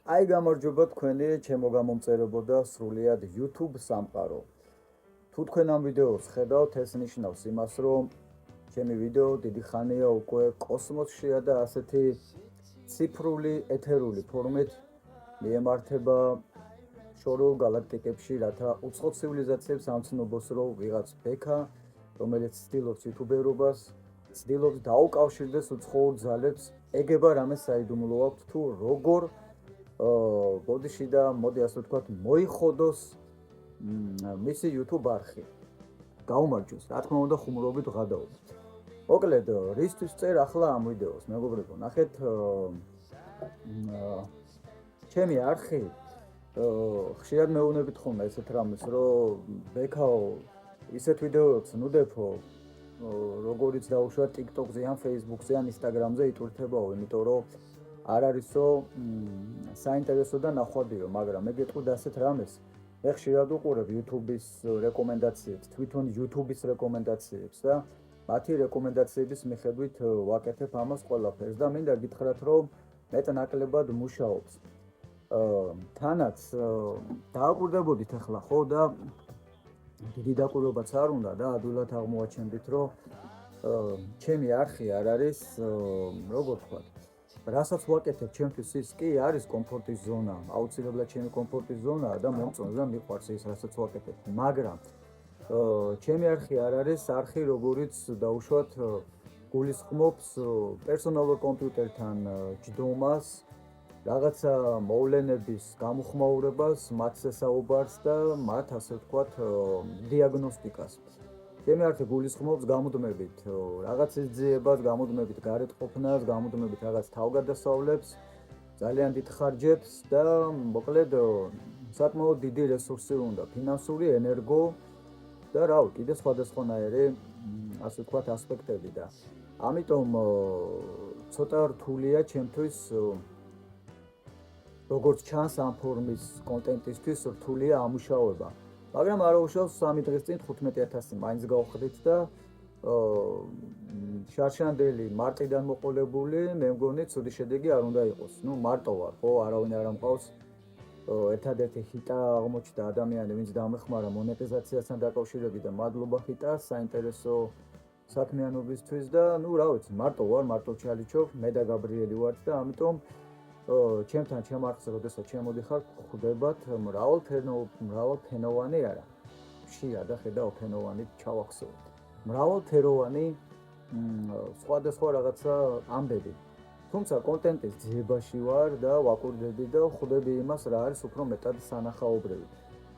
Ai გამარჯობა თქვენი ჩემო გამომწერებო და სრულიად YouTube სამყარო. თუ თქვენ ამ ვიდეოს ხედავთ, ეს ნიშნავს იმას, რომ ჩემი ვიდეო დიდი ხანია უკვე კოსმოსშია და ასეთი ციფრული ეთერული ფორმით მიემართება შორეულ გალაქტიკებში, რათა უცხო ცივილიზაციებს ამცნობს, რომ ვიღაც ბექა, რომელიც ცდილობს იუთუბერობას, ცდილობს დაუკავშირდეს უცხოურ ძალებს, ეგება რამე საიდუმლო აქვს თუ როგორ ბოდიში და მოდი ასე ვთქვათ, მოიხოდოს მისი YouTube არხი. გაუმარჯოს, რა თქმა უნდა, ხუმრობით ვღადაობთ. მოკლედ, რისთვის წერ ახლა ამ ვიდეოს, მეგობრებო, ნახეთ ჩემი არხი ხშირად მეუბნებით ხოლმე ესეთ რამეს, რომ ბექაო, ისეთ ვიდეოებს ნუდებო, როგორიც დაუშვათ TikTok-ზე, ან Facebook-ზე, ან Instagram-ზე იტვირთებაო, იმიტომ რომ არ არისო საინტერესო და ნახვადიო, მაგრამ მე გეტყვით ასეთ რამეს. მე ხშირად უყურებ YouTube-ის რეკომენდაციებს, თვითონ YouTube-ის რეკომენდაციებს და მათი რეკომენდაციების მიხედვით ვაკეთებ ამას ყველაფერს და მინდა გითხრათ, რომ მეტნაკლებად მუშაობს. თანაც დააკვირდებოდით ახლა ხო და დიდი დაკვირვებაც არ უნდა და ადვილად აღმოაჩენდით, რომ ჩემი არხი არ არის, როგორ ვთქვათ, რასაც ვაკეთებ ჩემთვის ის კი არის კომფორტის ზონა, აუცილებლად ჩემი კომფორტის ზონაა და მომწონს და მიყვარს ის, რასაც ვაკეთებ, მაგრამ ჩემი არხი არ არის არხი, როგორიც დაუშვათ გულისხმობს პერსონალურ კომპიუტერთან ჯდომას, რაღაცა მოვლენების გამოხმაურებას, მათზე საუბარს და მათ ასე ვთქვათ დიაგნოსტიკას. ჩემი არხი გულისხმობს გამუდმებით რაღაცის ძიებას, გამუდმებით გარეთ ყოფნას, გამუდმებით რაღაც თავგადასავლებს, ძალიან დიდ ხარჯებს და მოკლედ საკმაოდ დიდი რესურსი უნდა, ფინანსური, ენერგო და რავი, კიდე სხვადასხვანაირი ასე ვთქვათ ასპექტები და ამიტომ ცოტა რთულია ჩემთვის როგორც ჩანს ამ ფორმის კონტენტისთვის რთულია ამუშავება. მაგრამ არ უშავს 3 დღის წინ 15,000 მაინც გავხდით და შარშანდელი მარტიდან მოყოლებული, მე მგონი ცუდი შედეგი არ უნდა იყოს. ნუ მარტო ვარ, ხო, არავინ არ ამყავს. ერთადერთი ჰიტა აღმოჩნდა ადამიანი, ვინც დამეხმარა მონეტიზაციასთან დაკავშირებით და მადლობა ჰიტას საინტერესო საქმიანობისთვის და ნუ რა ვიცი, მარტო ვარ, მარტო ჩალიჩობ, მე და გაბრიელი ვართ და ამიტომ ჩემთან ჩემ არხზე როდესაც შემოდიხარ, ხვდებათ მრავალფენოვანი არა. შია და ხედავ ფენოვანი ჩავახსოვთ. მრავალფეროვანი სხვადასხვა რაღაცა ამბები. თუმცა კონტენტის ძიებაში ვარ და ვაკვირდები და ხვდები იმას, რა არის უფრო მეტად სანახაობრივი.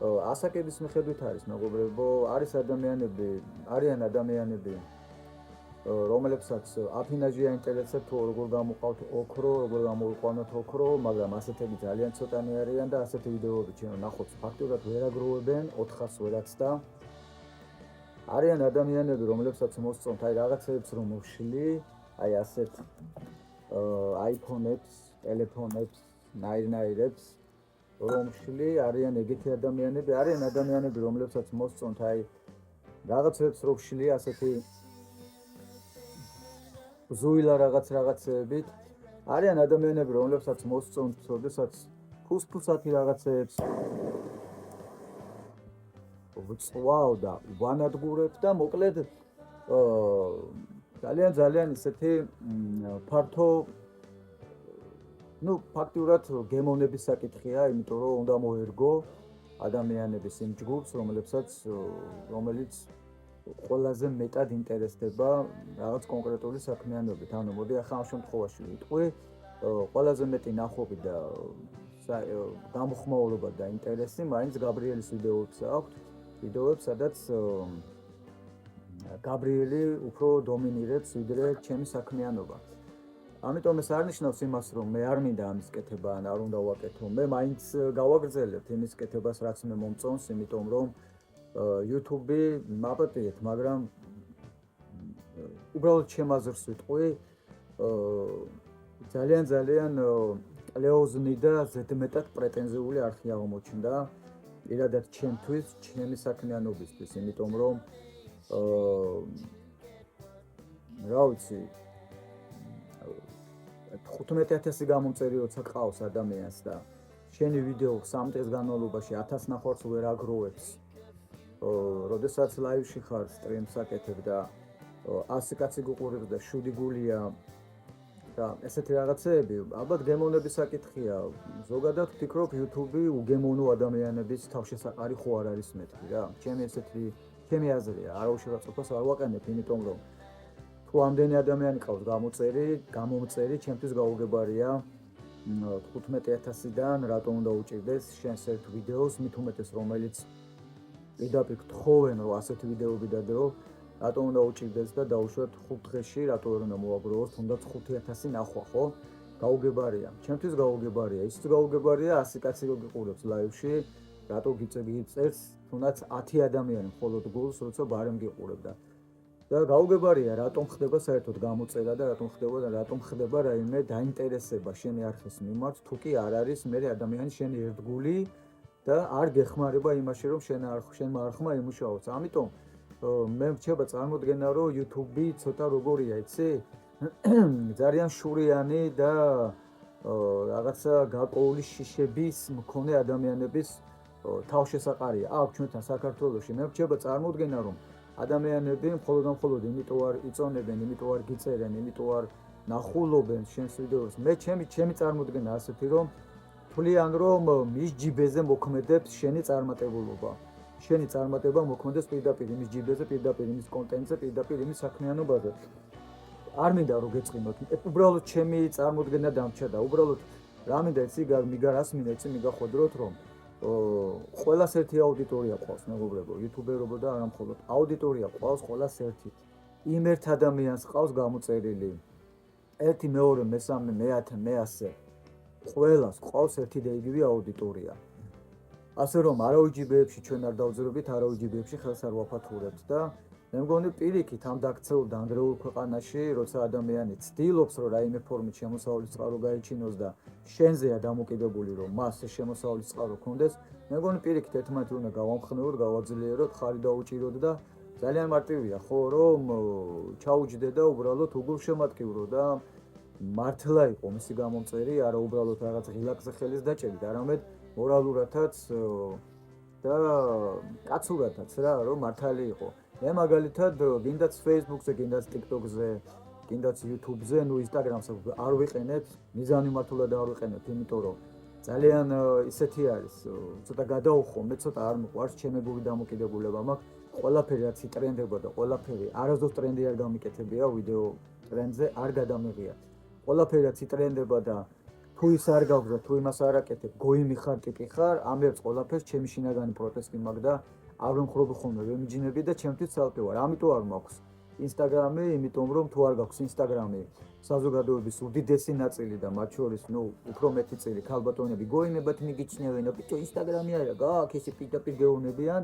ასაკების მიხედვით არის, მეგობრებო, არიან ადამიანები რომლებსაც აფინაჟი აინტერესებს თუ როგორ გამოყავთ ოქრო, როგორ გამოვიყვანოთ ოქრო, მაგრამ ასეთები ძალიან ცოტანი არიან და ასეთი ვიდეოები ჩვენ ნახოთ ფაქტურად ვერ აგროვებენ 400 ვერაც და არიან ადამიანები, რომლებსაც მოსწონთ აი რაღაცებს რომ მოვშლი, აი ასეთ iPhone-ებს, ტელეფონებს, ნაირნაირებს რომ ვშლი, არიან ეგეთი ადამიანები, არიან ადამიანები, რომლებსაც მოსწონთ აი რაღაცებს რომ ვშლი ასეთი ზუილა რაღაცეებით. არიან ადამიანები, რომლებსაც მოსწონთ, როდესაც ფუსფუსათი რაღაცეებს ვწვავ და ვანადგურებ და მოკლედ ძალიან ისეთი ფართო ფაქტურად გემოვნების საკითხია, იმიტომ რომ უნდა მოერგო ადამიანების იმ ჯგუფს, რომელიც ყველაზე მეტად ინტერესდება რაღაც კონკრეტული საქმიანობით. ანუ მოდი ახლა ამ შემთხვევაში ვიტყვი, ყველაზე მეტი ნახვები და გამოხმაურება და ინტერესი მაინც გაბრიელის ვიდეოებს აქვს. ვიდეოებს, სადაც გაბრიელი უფრო დომინირებს ვიდრე ჩემი საქმიანობა. ამიტომ ეს არ ნიშნავს იმას, რომ მე არ მინდა ამის კეთება, ან არ უნდა ვაკეთო. მე მაინც გავაგრძელებთ იმის კეთებას, რაც მე მომწონს, იმიტომ რომ YouTube-ი მაპატიეთ, მაგრამ უბრალოდ ჩემ აზრს ვიტყვი, ძალიან ყლეოზნი და ზედმეტად პრეტენზიული არხი აღმოჩნდა, პირადად ჩემთვის, ჩემი საქმიანობისთვის, იმიტომ რომ რა ვიცი, 15,000 გამომწერი როცა ყავს ადამიანს და შენი ვიდეო 3 დღის განმავლობაში 1000 ნახვარს ვერ აგროვებს. როდესაც ლაივში ხარ, სტრიმს აკეთებ და 100 კაცი გუყურებს და 7 გულია და ესეთი რაღაცეები, ალბათ გემოვნების საკითხია. ზოგადად ვფიქრობ, YouTube უგემოვნო ადამიანების თავშესაყარი ხო არ არის მეთქი რა. ჩემი აზრია, არავის წოფას არ ვაყენებ, იმიტომ რომ თუ ამდენი ადამიანი ყავს გამომწერი, ჩემთვის გაუგებარია 15000-დან რატომ უნდა უჭირდეს შენს ერთ ვიდეოს, მით უმეტეს რომელიც პირდაპირ გთხოვენ რომ ასეთი ვიდეოები დადეო, რატომ უნდა უჭირდეს და დაუშვათ 5 დღეში, რატო ვერ უნდა მოაგროვოს, თუნდაც 5000 ნახვა, ხო? გაუგებარია. ჩემთვის გაუგებარია, ისიც გაუგებარია 100 კაცი გიყურებს ლაივში, რატო გიწერს, თუნდაც 10 ადამიანი მხოლოდ გულს, როცა ბარემ გიყურებ და გაუგებარია, რატომ ხდება საერთოდ გამოწერა და რატომ ხდება რაიმე დაინტერესება შენი არხის მიმართ, თუ კი არ არის მე ადამიანი შენი ერთგული და არ გეხმარება იმაში, რომ შენმა არხმა იმუშაოს. ამიტომ მე მრჩება წარმოდგენა, რომ YouTube ცოტა როგორია, იცი? ძალიან შურიანი და რაღაცა გაყოული შიშების მქონე ადამიანების თავშესაყარია. აქ ჩვენთან საქართველოში მე მრჩება წარმოდგენა, რომ ადამიანები მხოლოდ იმიტომ არ იწონებენ, იმიტომ არ გიწერენ, იმიტომ არ ნახულობენ შენს ვიდეოს. მე ჩემი წარმოდგენა ასეთი, რომ თვლიან, რომ მის ჯიბეზე მოქმედებს შენი წარმატებულობა. შენი წარმატება მოქმედებს პირდაპირ იმის ჯიბეზე, პირდაპირ იმის კონტენტზე, პირდაპირ იმის საქმიანობაზე. არ მინდა რომ გეწყინოთ. უბრალოდ ჩემი წარმოდგენა დამრჩა და უბრალოდ რა მინდა იცი, რას მინდა იცი, მიგახვედროთ, რომ ყველას ერთი აუდიტორია ყავს, მეგობრებო, იუთუბერობო და არა მხოლოდ. აუდიტორია ყავს ყველას ერთი. იმ ერთ ადამიანს ყავს გამოწერილი. 1, 2, 3, 10, 100. ყველას ყავს ერთი და იგივე აუდიტორია. ასე რომ არავიჯიბეებში ჩვენ არ დავძრებით, არავიჯიბეებში ხელს არ ვაფათურებთ და მე მგონი პირიქით ამ დაქცეულ დანგრეულ ქვეყანაში, როცა ადამიანი ცდილობს, რომ რაიმე ფორმით შემოსავლის წყარო გაიჩინოს და შენზეა დამოკიდებული, რომ მას შემოსავლის წყარო ქონდეს, მე მგონი პირიქით ერთმანეთი უნდა გავამხნევოთ, გავაძლიეროთ, ხარი დაუჭიროთ და ძალიან მარტივია, ხო, რომ ჩაუჯდე და უბრალოდ უგულშემატკივრო და მართლა იყო მისი გამომწერი, არა უბრალოდ რაღაც ღილაკზე ხელის დაჭერით, არამედ მორალურადაც და კაცურადაც რა, რომ მართალი იყო. მე მაგალითად გინდაც Facebook-ზე, გინდაც TikTok-ზე, გინდაც YouTube-ზე, Instagram-ზე არ ვიყენებ, მიზანმიმართულად არ ვიყენებ, იმიტომ რომ ძალიან ისეთი არის, ცოტა გადაუხო, მე ცოტა არ მიყვარს, ჩემებური დამოკიდებულება მაქვს, ყველაფერი რაც იტრენდება და ყველაფერი არასდროს ტრენდი არ გამიკეთებია ვიდეო ტრენდზე, არ გადამიღია. ყველაფერი რაც იტრენდება და თუ ის არ გაქვს და თუ იმას არ აკეთებ, გოიმი ხარ, ტიპი ხარ, ამ ერთ ყველაფერს ჩემი შინაგანი პროტესტი მაქვს და არ ვიმხრობ ხოლმე ვემიჯნები და ჩემთვის ცალკე ვარ. ამიტომ არ მაქვს Instagram-ი, იმიტომ რომ თუ არ გაქვს Instagram-ი, საზოგადოების უდიდესი ნაწილი და მათ შორის, უფრო მეტი წილი ქალბატონები გოიმებად მიგიჩნევენ, ბიჭო, Instagram-ი არა, გააქვს ესე პირდაპირ გეუბნებიან.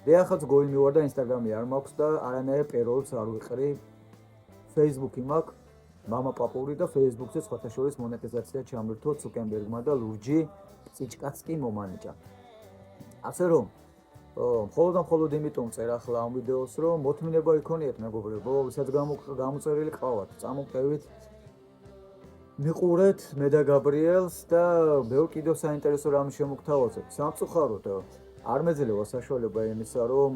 მე ახაც გოიმი ვარ და Instagram-ი არ მაქვს და არანაირ პეროლს არ ვიყრი. Facebook-ი მაქვს, მამა პაპური და Facebook-ზე სხვათა შორის მონეტიზაცია ჩამირთო ცუკენბერგმა და ლურჯი წიჭკაც კი მომანიჭა. ასე რომ მხოლოდ იმიტომ წერ ახლა ამ ვიდეოს, რომ მოთმინება იქონიეთ, მეგობრებო, ვისაც გამოწერილი ყავთ, წამოყევით, მიყურეთ მე და გაბრიელს და ბევრ კიდევ საინტერესო რამე შემოგთავაზებთ. სამწუხაროდ არ მეძლევა საშუალება იმისა, რომ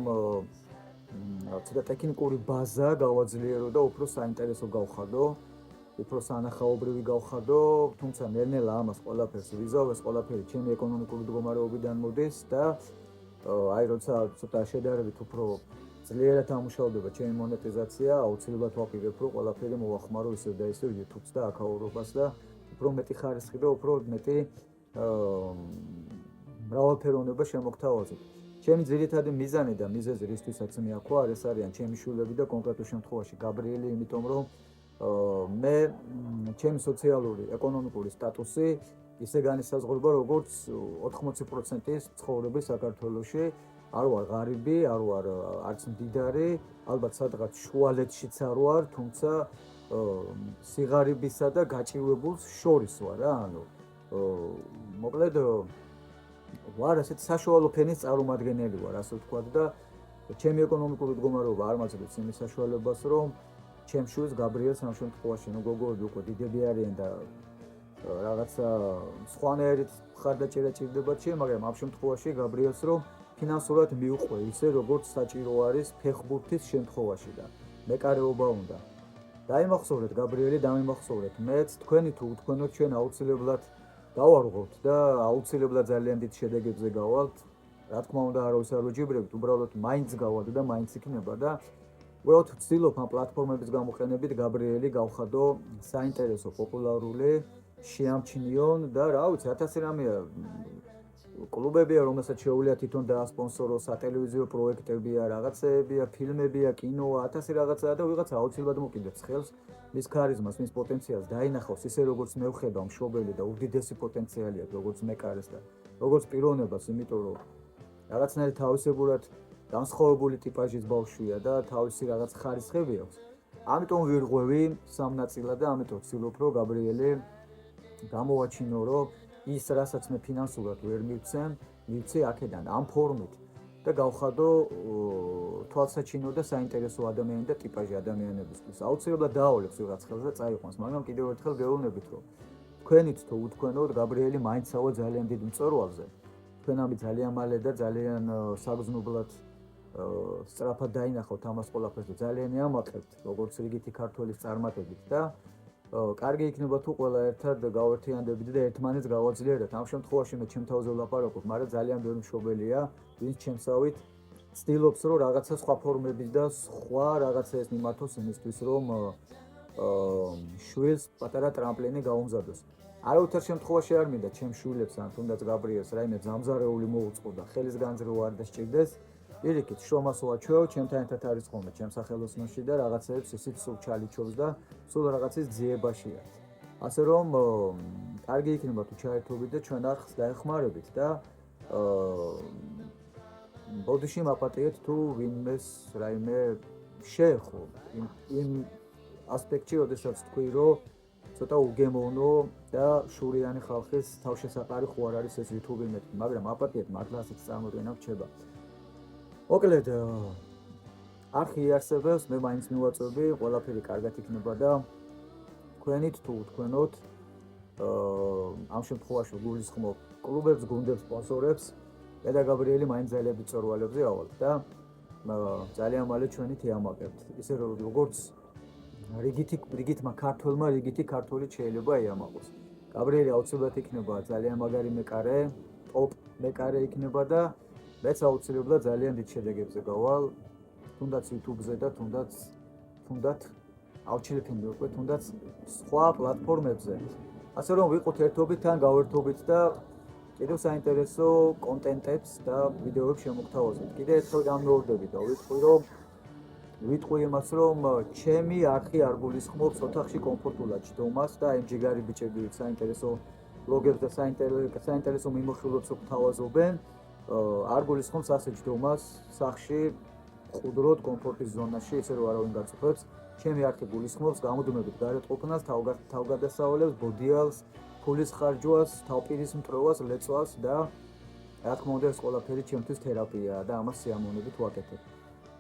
ცოტა ტექნიკური ბაზა გავაძლიერო და უფრო საინტერესო გავხადო, უფრო სანახაობრივი გავხადო, თუმცა ნელ-ნელა ამას ყველაფერს ვიზავ, ეს ყველაფერი ჩემი ეკონომიკური მდგომარეობიდან მოდის და აი როცა ცოტა შედარებით უფრო ძლიერად ამუშავდება ჩემი მონეტიზაცია, აუცილებლად ვაპირებ, რომ ყველაფერი მოვახმარო ისევ და ისევ YouTube-ს და აქაურობას და უფრო მეტი ხარისხი და უფრო მეტი მრავალფეროვნება შემოგთავაზებთ. ჩემი ძირითადი მიზანი და მიზეზი რისთვისაც მე აქ ვარ, ეს არიან ჩემი შვილები და კონკრეტულ შემთხვევაში გაბრიელი, იმიტომ რომ მე ჩემი სოციალური, ეკონომიკური სტატუსი ისე განისაზღვრება, როგორც 80%-ის ცხოვრების საქართველოში. არ ვარ ღარიბი, არ ვარ არც მდიდარი, ალბათ სადღაც შუალედშიც არ ვარ, თუმცა სიღარიბისა და გაჭირვებულს შორის ვარ რა, მოკლედ ვარ ასეთ საშუალო ფენის წარმომადგენელი ვარ, ასე ვთქვათ და ჩემი ეკონომიკური მდგომარეობა არ მაძლევს იმის საშუალებას, რომ ჩემს შვილს გაბრიელს ამ შემთხვევაში, გოგოები უკვე დიდები არიან და რაღაცა სხვანაირად მხარდაჭერა ჭირდებათ შე, მაგრამ ამ შემთხვევაში გაბრიელს რომ ფინანსურად მიუყვე ისე როგორც საჭირო არის ფეხბურთის შემთხვევაში და მეკარეობა უნდა. დაიმახსოვრეთ გაბრიელი, დამიმახსოვრეთ. მეც თქვენი თუ უთქვენოთ ჩვენ აუცილებლად დავარღვევთ და აუცილებლად ძალიან დიდ შედეგებზე გავალთ. რა თქმა უნდა, არავის არ ვეჯიბრებთ, უბრალოდ მაინც გავალთ და მაინც იქნება და უბრალოდ ვცდილობ ამ პლატფორმების გამოყენებით გაბრიელი გავხადო საინტერესო, პოპულარული, შეამჩნიონ და რა ვიცი, 1000 რამეა კლუბებია, რომელსაც შეუძლია თვითონ დაასპონსოროს, სატელევიზიო პროექტებია, რაღაცეებია, ფილმებია, კინოა, 1000 რაღაცაა და ვიღაცა აუცილებლად მოკიდებს ხელს მის ქარიზმას, მის პოტენციალს დაინახავს ისე როგორც მე ვხედავ მშობელი და უდიდესი პოტენციალი აქვს როგორც მეკარეს და როგორც პიროვნებას, იმიტომ რომ რაღაცნაირად თავისებურად განსხვავებული ტიპაჟის ბავშვია და თავისი რაღაც ხარისხები აქვს. ამიტომ ვირღვევი სამ ნაწილად და ამიტომ ვცდილობ რომ გაბრიელი გამოვაჩინო რომ ის რასაც მე ფინანსურად ვერ მივცე აქედან ამ ფორმით და გავხადო თვალსაჩინო და საინტერესო ადამიანი და ტიპაჟი ადამიანებისთვის. აუცილებლად დააოლებს ვიღაც ხელს და წაიყვანს, მაგრამ კიდევ ერთხელ გეუბნებით რომ თქვენით თუ უთქვენოთ გაბრიელი მაინცავა ძალიან დიდ მწვერვალზე. თქვენ ამით ძალიან მალე და ძალიან საგრძნობლად სწრაფად დაინახავთ ამას ყველაფერს და ძალიან იამაყებთ როგორც რიგითი ქართველის წარმატებით და კარგი იქნება თუ ყველა ერთად გავერთიანდებით და ერთმანეთს გავაძლიერებთ. ამ შემთხვევაში მე ჩემ თავზე ვლაპარაკობ, მაგრამ ძალიან ბევრი მშობელია, ვინც ჩემსავით ცდილობს რომ რაღაცა სხვა ფორმების და სხვა რაღაცას მიმართოს იმისთვის რომ შვილს პატარა ტრამპლინი გაუმზადოს. არავითარ შემთხვევაში არ მინდა ჩემ შვილებს ან თუნდაც გაბრიელს რაიმე ძამზარეული მოუწყო და ხელის განძრევა არ დასჭირდეს. პირიქით, შრომას ვაჩვევ, ჩემთან ერთად არის ხოლმე ჩემ სახელოსნოში და რაღაცეებს ისიც სულ ჩალიჩობს და სულ რაღაცის ძიებაშია. ასე რომ, კარგი იქნება თუ ჩაერთობით და ჩვენ არხს დაეხმარებით და ბოდიში მაპატიეთ თუ ვინმეს რაიმე შეეხო იმ ასპექტში, როდესაც თქვი, რომ ცოტა უგემოვნო და შურიანი ხალხის თავშესაყარი ხო არ არის ეს YouTube მეთქი, მაგრამ აპატიეთ მართლა ასეთ წარმოდგენა რჩება. მოკლედ, არხი იარსებებს, მე მაინც მივაწვევი, ყველაფერი კარგად იქნება და თქვენით თუ უთქვენოთ, ამ შემთხვევაში გულისხმობ კლუბებს, გუნდებს, სპონსორებს, მე და გაბრიელი მაინც ძალიან დიდ მწვერვალებზე ავალთ და ძალიან მალე ჩვენით იამაყებთ. ისე როგორც რიგითმა ქართველმა რიგითი ქართველი შეიძლება იამაყოს. გაბრიელი აუცილებლად იქნება ძალიან მაგარი მეკარე, ტოპ მეკარე იქნება და მეც აუცილებლად ძალიან დიდ შედეგებზე გავალ, თუნდაც YouTube-ზე და თუნდაც ავჩილებ უკვე თუნდაც სხვა პლატფორმებზე. ასე რომ ვიყოთ ერთობით ან გავერთობით და კიდევ საინტერესო კონტენტებს და ვიდეოებს შემოგთავაზებთ. კიდევ ერთხელ გამეორდები და ვიტყვი იმას, რომ ჩემი არხი არ გულისხმობს ოთახში კომფორტულად ჯდომას და იმ ჯიგარი ბიჭები საინტერესო ბლოგებს და საინტერესო მიმოხილვებს გვთავაზობენ. არ გულისხმობს ასე ჯდომას სახში, მყუდროდ კომფორტის ზონაში, ისე რომ არავინ გაწუხებს. ჩემი არხი გულისხმობს გამუდმებით გარეთყოფნას, თავგადასავლებს, ბოდიალს, ფულის ხარჯვას, თავპირის მტროვას, ლეწვას და რა თქმა უნდა ეს ყველაფერი ჩემთვის თერაპიაა და ამას სიამოვნებით ვაკეთებ.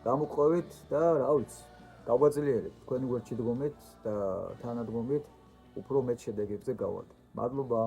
გამოგყვებით და რა ვიცი, გავაძლიერებთ თქვენი გვერდში დგომით და თანადგომით უფრო მეტ შედეგებზე გავალთ. მადლობა.